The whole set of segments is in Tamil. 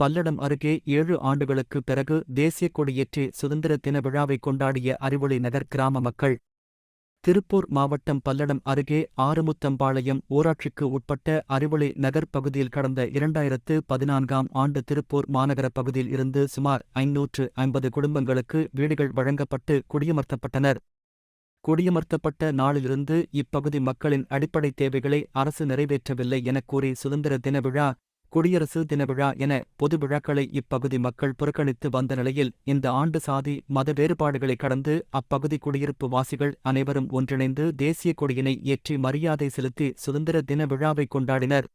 பல்லடம் அருகே 7 ஆண்டுகளுக்கு பிறகு தேசிய கொடியேற்றி சுதந்திர தின விழாவை கொண்டாடிய அறிவொளி நகர் கிராம மக்கள். திருப்பூர் மாவட்டம் பல்லடம் அருகே ஆறுமுத்தம்பாளையம் ஊராட்சிக்கு உட்பட்ட அறிவொளி நகர் பகுதியில் கடந்த 2014ஆம் ஆண்டு திருப்பூர் மாநகர பகுதியில் இருந்து சுமார் 550 குடும்பங்களுக்கு வீடுகள் வழங்கப்பட்டு குடியமர்த்தப்பட்டனர். குடியமர்த்தப்பட்ட நாளிலிருந்து இப்பகுதி மக்களின் அடிப்படை தேவைகளை அரசு நிறைவேற்றவில்லை எனக் கூறி சுதந்திர தின விழா, குடியரசு தின விழா என பொது விழாக்களை இப்பகுதி மக்கள் புறக்கணித்து வந்த நிலையில் இந்த ஆண்டு சாதி மத வேறுபாடுகளை கடந்து அப்பகுதி குடியிருப்பு வாசிகள் அனைவரும் ஒன்றிணைந்து தேசிய கொடியினை ஏற்றி மரியாதை செலுத்தி சுதந்திர தின விழாவை கொண்டாடினர்.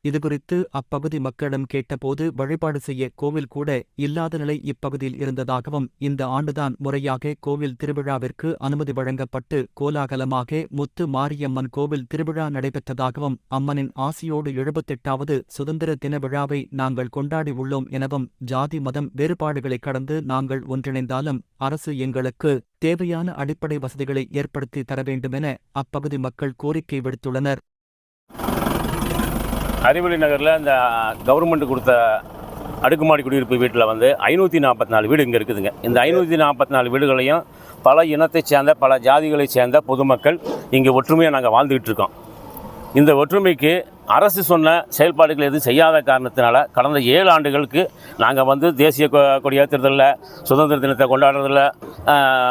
இதுகுறித்து அப்பகுதி மக்களிடம் கேட்டபோது வழிபாடு செய்ய கோவில் கூட இல்லாத நிலை இப்பகுதியில் இருந்ததாகவும், இந்த ஆண்டுதான் முறையாக கோவில் திருவிழாவிற்கு அனுமதி வழங்கப்பட்டு கோலாகலமாக முத்து மாரியம்மன் கோவில் திருவிழா நடைபெற்றதாகவும், அம்மனின் ஆசியோடு 78வது சுதந்திர தின விழாவை நாங்கள் கொண்டாடி உள்ளோம் எனவும், ஜாதி மதம் வேறுபாடுகளை கடந்து நாங்கள் ஒன்றிணைந்தாலும் அரசு எங்களுக்கு தேவையான அடிப்படை வசதிகளை ஏற்படுத்தி தர வேண்டுமென அப்பகுதி மக்கள் கோரிக்கை விடுத்துள்ளனர். அறிவொளி நகரில் இந்த கவர்மெண்ட் கொடுத்த அடுக்குமாடி குடியிருப்பு வீட்டில் 544 வீடு இங்கே இருக்குதுங்க. இந்த 544 வீடுகளையும் பல இனத்தைச் சேர்ந்த பல ஜாதிகளைச் சேர்ந்த பொதுமக்கள் இங்கே ஒற்றுமையாக நாங்கள் வாழ்ந்துக்கிட்டு இருக்கோம். இந்த ஒற்றுமைக்கு அரசு சொன்ன செயல்பாடுகள் எதுவும் செய்யாத காரணத்தினால கடந்த 7 ஆண்டுகளுக்கு நாங்கள் தேசிய கொடியேற்றுறதில்ல, சுதந்திர தினத்தை கொண்டாடுறதில்ல,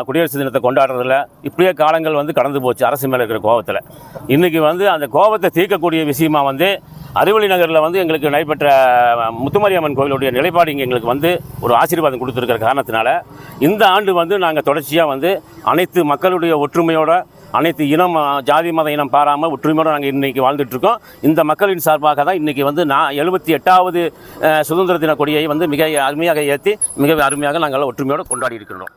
குடியரசு தினத்தை கொண்டாடுறதில்ல, இப்படியே காலங்கள் கடந்து போச்சு அரசு மேலே இருக்கிற கோபத்தில். இன்றைக்கி அந்த கோபத்தை தீர்க்கக்கூடிய விஷயமா அறிவொளி நகரில் எங்களுக்கு நடைபெற்ற முத்துமாரியம்மன் கோவிலுடைய நிலைப்பாடு இங்கே எங்களுக்கு ஒரு ஆசீர்வாதம் கொடுத்துருக்கிற காரணத்தினால இந்த ஆண்டு நாங்கள் தொடர்ச்சியாக அனைத்து மக்களுடைய ஒற்றுமையோட, அனைத்து இனம் ஜாதி மத இனம் பாராமல் ஒற்றுமையோடு நாங்கள் இன்றைக்கி வாழ்ந்துட்டுருக்கோம். இந்த மக்களின் சார்பாக தான் இன்றைக்கி 78வது சுதந்திர தின கொடியை மிக அருமையாக ஏற்றி மிக அருமையாக நாங்கள் ஒற்றுமையோடு கொண்டாடி இருக்கிறோம்.